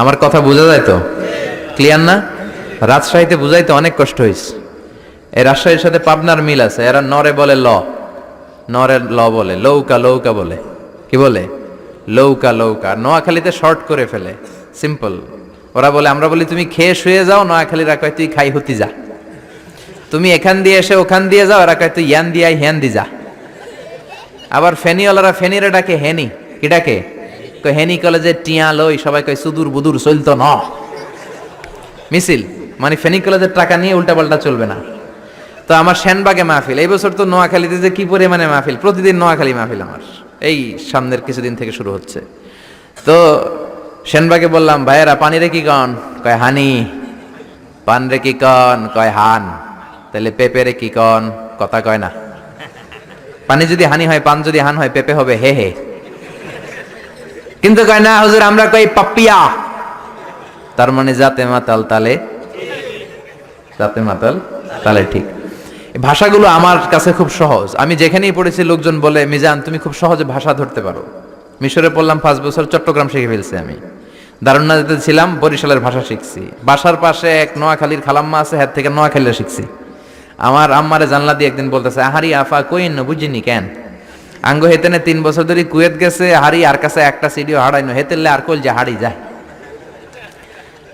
আমার কথা বোঝা যায় তো? ক্লিয়ার না? রাজশাহীতে বুঝাইতে অনেক কষ্ট হয়েছে। এই রাজশাহীর সাথে পাবনার মিল আছে। এরা নরে বলে ল, নরের ল বলে, লৌকা লৌকা বলে। কি বলে? লৌকা লৌকা। নোয়াখালীতে শর্ট করে ফেলে, সিম্পল। ওরা বলে, আমরা বলি তুমি খেয়ে শুয়ে যাও, নোয়াখালীরা কয় তুই খাই হতি যা। তুমি এখান দিয়ে এসে ওখান দিয়ে যাও, এরা কয় তুই ইয়ান দিয়ে হ্যান দি যা। আবার ফেনিওয়ালারা ফেনিরে ডাকে হেনি। কি ডাকে? কয় হেনি কলেজে টিয়া লই, সবাই কয় সুদূর বুদুর চলতো ন মিছিল। মানে ফেনী কলেজের টাকা নিয়ে উল্টাপাল্টা চলবে না। তো আমার সেনবাগে মাহফিল, এই বছর তো নোয়াখালীতে যে কি পরিমাণে মাহফিল, প্রতিদিন নোয়াখালী মাহফিল আমার এই সামনের কিছুদিন থেকে শুরু হচ্ছে। তো সেনবাগে বললাম, ভাইয়েরা পানি রে কি কন? কয় হানি। পান রে কি কন? কয় হান। তাহলে পেঁপে রে কি কন? কথা কয় না। পানি যদি হানি হয়, পান যদি হান হয়, পেঁপে হবে হে হে। কিন্তু কয় না হুজুর, আমরা কই পাপ্পিয়া। তার মানে জাতে মাতাল তালে, জাতে মাতাল তালে ঠিক। ভাষাগুলো আমার কাছে খুব সহজ। আমি যেখানেই পড়েছি লোকজন বলে, মিজান তুমি খুব সহজে ভাষা ধরতে পারো। মিশরে পড়লাম 5 বছর, চট্টগ্রাম শিখে ফেলছি আমি। দারুন্নাতে ছিলাম, বরিশালের ভাষা শিখছি। বাসার পাশে এক নোয়াখালীর খালাম্মা আছে, হাত থেকে নোয়াখালীরা শিখছি। আমার আম্মারে জানলা দিয়ে একদিন বলতেছে, আহারি আফা কইন বুঝিনি কেন আঙ্গ হেতেনে 3 বছর ধরে কুয়েত গেছে, হারি আর কাছে একটা সিডিও হারাইনো, হেতেলে আর কইল যে হারি যায়।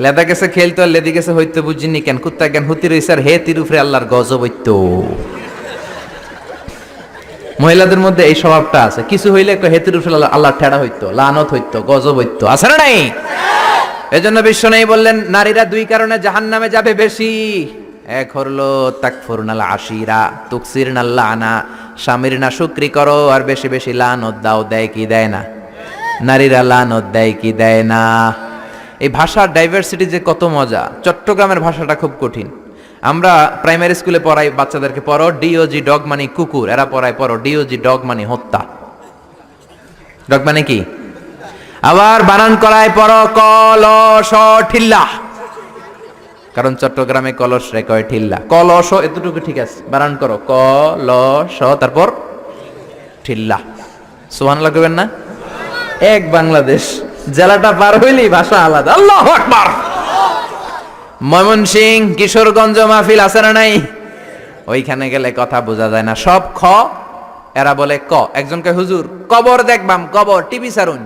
লেদা গেছে খেলতো, আর লেদি গেছে হইতো বুঝিনি কেন, কুত্তা জ্ঞান হুতি রইছে আর হে তিরুফরে আল্লাহর গজব হইতো। মহিলাদের মধ্যে এই স্বভাবটা আছে, কিছু হইলে হে তিরুফরে আল্লাহ ঠেড়া হইতো, লানত হইতো, গজব হইতো, আছে না নাই? এজন্য বিশ্ব নেই বললেন, নারীরা 2 কারণে জাহান্নামে যাবে বেশি। এক হলো তাকফুরনাল আশিরা, তুকসিরনাল লানা, স্বামীর না শুকরি করো আর বেশি বেশি লানত দাও। দেয় কি দেয় না? নারীরা লানত দেয় কি দেয় না? এই ভাষার ডাইভার্সিটি যে কত মজা। চট্টগ্রামের ভাষাটা খুব কঠিন। আমরা প্রাইমারি স্কুলে পড়াই বাচ্চাদেরকে, পড়ো ডিওজি ডগ মানে কুকুর, এরা পড়ায় পড়ো ডিওজি ডগ মানে হত্যা। ডগ মানে কি? আবার বানান করায় পড়ো কলস ঠিল্লা, কারণ চট্টগ্রামে কলস রে কয় ঠিল্লা। কলস এতটুকু ঠিক আছে, বানান করো কলস, তারপর ঠিল্লা। সুবহানাল্লাহ কইবেন না? এক বাংলাদেশ, জেলাটা পার হইলেই ভাষা আলাদা। আল্লাহু আকবার। ময়মনসিংহ, কিশোরগঞ্জ মাহফিল আছে না নাই? ওইখানে গেলে কথা বোঝা যায় না, সব খ, এরা বলে ক। একজন কয় হুজুর কবর দেখবাম, কবর টিভি সারুন।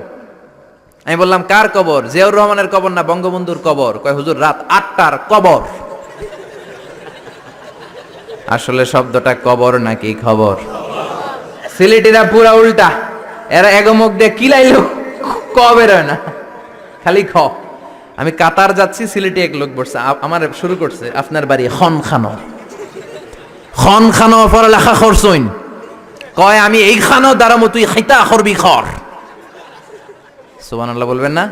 আমি বললাম কার কবর? জিয়াউর রহমানের কবর না বঙ্গবন্ধুর কবর? কয় হুজুর রাত 8টার কবর। আসলে শব্দটা কবর নাকি খবর? সিলেটিরা পুরা উল্টা, এরা এগমুখ দিয়ে কিলাইলো ক বের হয় না, খালি খ। আমি কাতার যাচ্ছি, সিলেটি এক লোক বসছে, আমার শুরু করছে, আপনার বাড়ি খন খানো, খন খানো পড়ালেখা করছইন? কয় আমি এই খানো দাঁড়ামো, তুই খাইতা করবি খর। সুবহানাল্লাহ বলবেন না?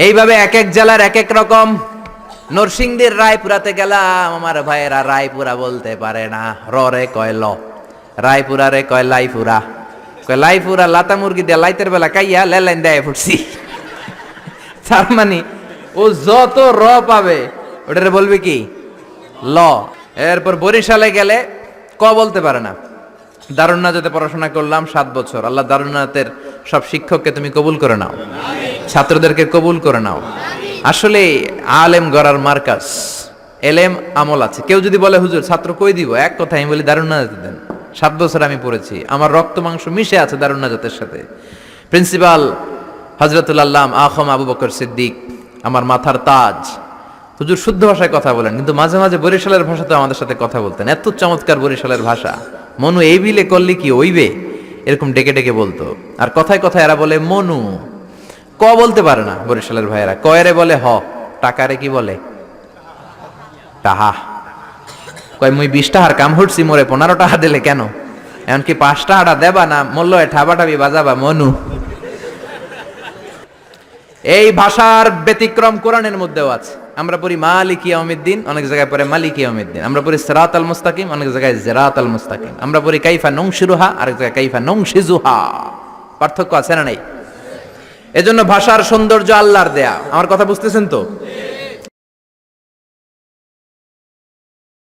এইভাবে এক এক জেলার এক এক রকম। নরসিংদীর রায়পুরাতে গেলাম, আমার ভাইয়েরা রায়পুরা বলতে পারে না, রে কয় ল, রায়পুরা রে কয় লাইপুরা, কয় লাইপুরা লাতা মুরগি দিয়ে লাইতের বেলা কাইয়া লেলাইন দেয় ফুটছি। তার মানে ও যত র পাবে ওটারে বলবে কি ল। এরপর বরিশালে গেলে ক বলতে পারে না। দারুন্নাতে পড়াশোনা করলাম 7 বছর। আল্লাহ দারুন্নাতের সব শিক্ষককে তুমি কবুল করে নাও, ছাত্রদেরকে কবুল করে নাও। আসলে আলেম গড়ার মার্কাজ, এলেম আমল আছে। কেউ যদি বলে হুজুর ছাত্র কই দিব, এক কথা আমি বলি দারুন্নাতে দেন। 7 বছর আমি পড়েছি, আমার রক্ত মাংস মিশে আছে দারুন্নাতের সাথে। প্রিন্সিপাল হযরতুল আল্লাম আখম আবু বকর সিদ্দিক আমার মাথার তাজ। হুজুর শুদ্ধ ভাষায় কথা বলেন, কিন্তু মাঝে মাঝে বরিশালের ভাষাতে আমাদের সাথে কথা বলতেন। এত চমৎকার বরিশালের ভাষা, মনু এই বিলে করলে কি ওইবে, এরকম ডেকে ডেকে বলতো। আর কথায় কথায় এরা বলে মনু, ক বলতে পারে না বরিশালের ভাইয়েরা। কয়রে বলে হ, টাকারে কি বলে টাহা। কয় মুই 20 টাকার কাম হচ্ছি, মোরে 15 টাকা দিলে কেন? এমনকি 5 টাকাটা দেবা না, মূল্য ঠাবাটাবি বাজাবা মনু। এই ভাষার ব্যতিক্রম কোরআনের মধ্যেও আছে। আমরা পড়ি মালিকি ইয়াউমিদ্দিন, অনেক জায়গায় পড়ে মালিকি ইয়াউমিদ্দিন। আমরা পড়ি সিরাতাল মুস্তাকিম, অনেক জায়গায় জিরাতাল মুস্তাকিম। আমরা পড়ি কাইফা নুনশিরুহা, আরেক জায়গায় কাইফা নুনশিজুহা। পার্থক্য আছে না নাই? এজন্য ভাষার সৌন্দর্য আল্লাহর দেয়া। আমার কথা বুঝতেছেন তো?